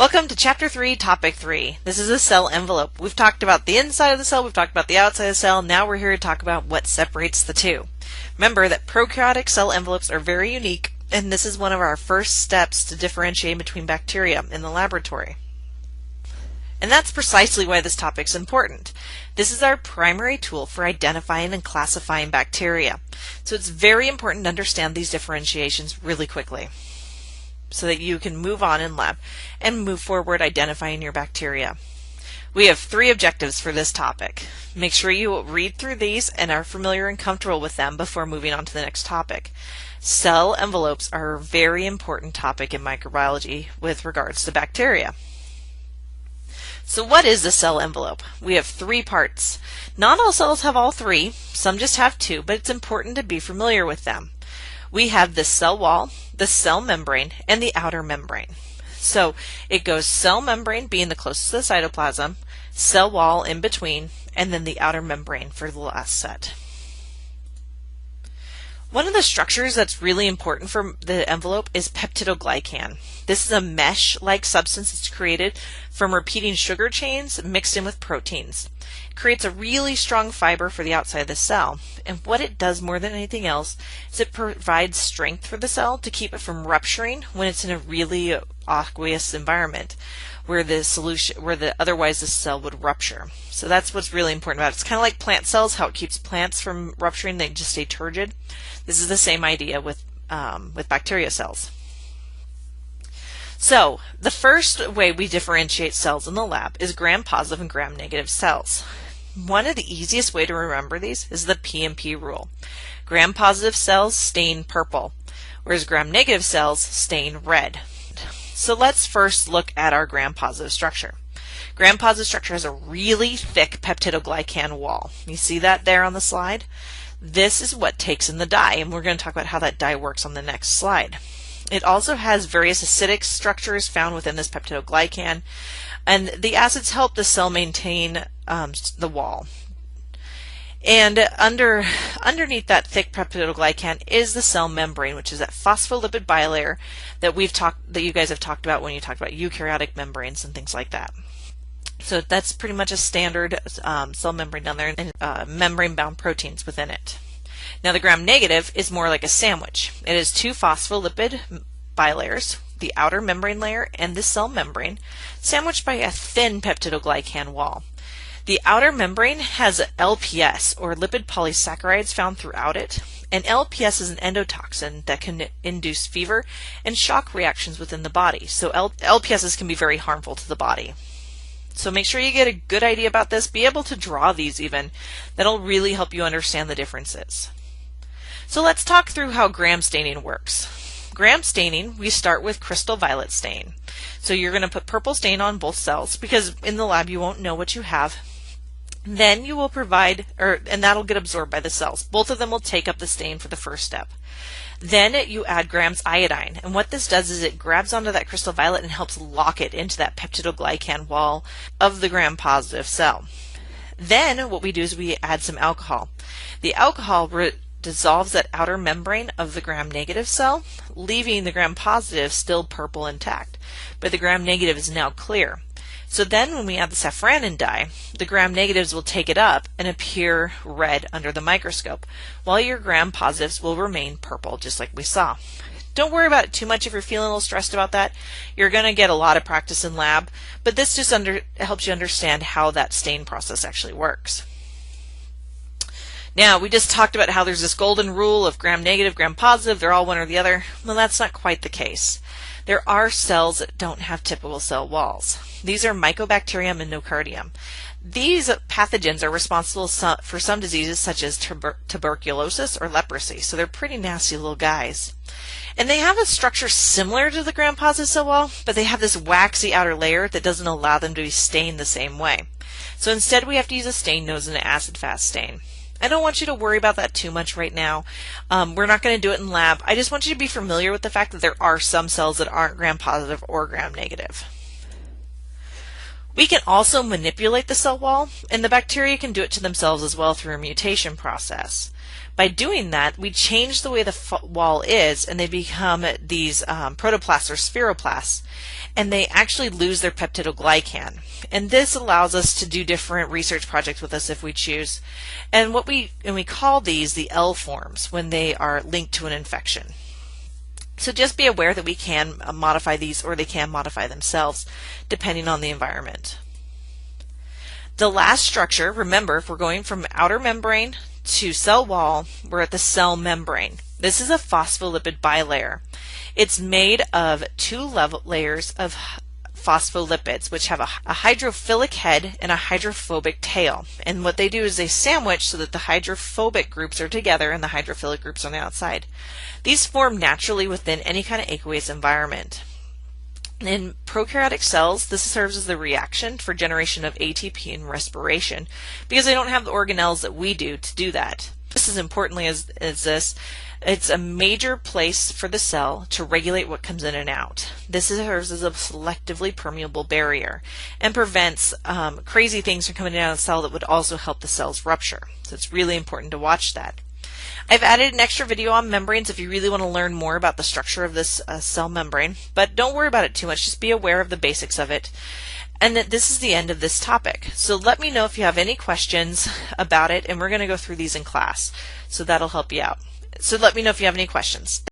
Welcome to Chapter 3, Topic 3. This is a cell envelope. We've talked about the inside of the cell, we've talked about the outside of the cell, now we're here to talk about what separates the two. Remember that prokaryotic cell envelopes are very unique, and this is one of our first steps to differentiate between bacteria in the laboratory. And that's precisely why this topic is important. This is our primary tool for identifying and classifying bacteria. So it's very important to understand these differentiations really quickly, so that you can move on in lab and move forward identifying your bacteria. We have 3 objectives for this topic. Make sure you read through these and are familiar and comfortable with them before moving on to the next topic. Cell envelopes are a very important topic in microbiology with regards to bacteria. So what is the cell envelope? We have 3 parts. Not all cells have all 3, some just have 2, but it's important to be familiar with them. We have the cell wall, the cell membrane, and the outer membrane. So it goes cell membrane being the closest to the cytoplasm, cell wall in between, and then the outer membrane for the last set. One of the structures that's really important for the envelope is peptidoglycan. This is a mesh-like substance that's created from repeating sugar chains mixed in with proteins. It creates a really strong fiber for the outside of the cell, and what it does more than anything else is it provides strength for the cell to keep it from rupturing when it's in a really aqueous environment where otherwise the cell would rupture. So that's what's really important about it. It's kind of like plant cells, how it keeps plants from rupturing, they just stay turgid. This is the same idea with bacteria cells. So the first way we differentiate cells in the lab is gram-positive and gram-negative cells. One of the easiest way to remember these is the P&P rule. Gram-positive cells stain purple, whereas gram-negative cells stain red. So let's first look at our gram-positive structure. Gram-positive structure has a really thick peptidoglycan wall. You see that there on the slide? This is what takes in the dye, and we're going to talk about how that dye works on the next slide. It also has various acidic structures found within this peptidoglycan, and the acids help the cell maintain the wall. And underneath that thick peptidoglycan is the cell membrane, which is that phospholipid bilayer that you guys have talked about when you talked about eukaryotic membranes and things like that. So that's pretty much a standard cell membrane down there, and membrane-bound proteins within it. Now the gram-negative is more like a sandwich. It has 2 phospholipid bilayers, the outer membrane layer and the cell membrane, sandwiched by a thin peptidoglycan wall. The outer membrane has LPS, or lipid polysaccharides, found throughout it, and LPS is an endotoxin that can induce fever and shock reactions within the body. So LPSs can be very harmful to the body. So make sure you get a good idea about this, be able to draw these even. That'll really help you understand the differences. So let's talk through how gram staining works. Gram staining, we start with crystal violet stain. So you're going to put purple stain on both cells because in the lab you won't know what you have. Then you will and that'll get absorbed by the cells. Both of them will take up the stain for the first step. Then you add grams iodine, and what this does is it grabs onto that crystal violet and helps lock it into that peptidoglycan wall of the gram-positive cell. Then what we do is we add some alcohol. The alcohol dissolves that outer membrane of the gram-negative cell, leaving the gram-positive still purple intact, but the gram-negative is now clear. So then when we add the safranin dye, the gram-negatives will take it up and appear red under the microscope, while your gram-positives will remain purple, just like we saw. Don't worry about it too much if you're feeling a little stressed about that. You're going to get a lot of practice in lab, but this just helps you understand how that stain process actually works. Now, we just talked about how there's this golden rule of gram-negative, gram-positive, they're all one or the other. Well, that's not quite the case. There are cells that don't have typical cell walls. These are Mycobacterium and Nocardium. These pathogens are responsible for some diseases such as tuberculosis or leprosy, so they're pretty nasty little guys. And they have a structure similar to the gram-positive cell wall, but they have this waxy outer layer that doesn't allow them to be stained the same way. So instead we have to use a stain nose and an acid-fast stain. I don't want you to worry about that too much right now. We're not going to do it in lab. I just want you to be familiar with the fact that there are some cells that aren't gram-positive or gram-negative. We can also manipulate the cell wall, and the bacteria can do it to themselves as well through a mutation process. By doing that, we change the way the wall is, and they become these protoplasts or spheroplasts. and they actually lose their peptidoglycan. And this allows us to do different research projects with us if we choose. And we call these the L forms when they are linked to an infection. So just be aware that we can modify these, or they can modify themselves depending on the environment. The last structure, remember, if we're going from outer membrane to cell wall, we're at the cell membrane. This is a phospholipid bilayer. It's made of two layers of phospholipids, which have a hydrophilic head and a hydrophobic tail. And what they do is they sandwich so that the hydrophobic groups are together and the hydrophilic groups on the outside. These form naturally within any kind of aqueous environment. In prokaryotic cells, this serves as the reaction for generation of ATP and respiration, because they don't have the organelles that we do to do that. Just as importantly as this, it's a major place for the cell to regulate what comes in and out. This serves as a selectively permeable barrier and prevents crazy things from coming out of the cell that would also help the cells rupture. So it's really important to watch that. I've added an extra video on membranes if you really want to learn more about the structure of this cell membrane, but don't worry about it too much. Just be aware of the basics of it. And that this is the end of this topic. So let me know if you have any questions about it, and we're going to go through these in class. So that'll help you out. So let me know if you have any questions.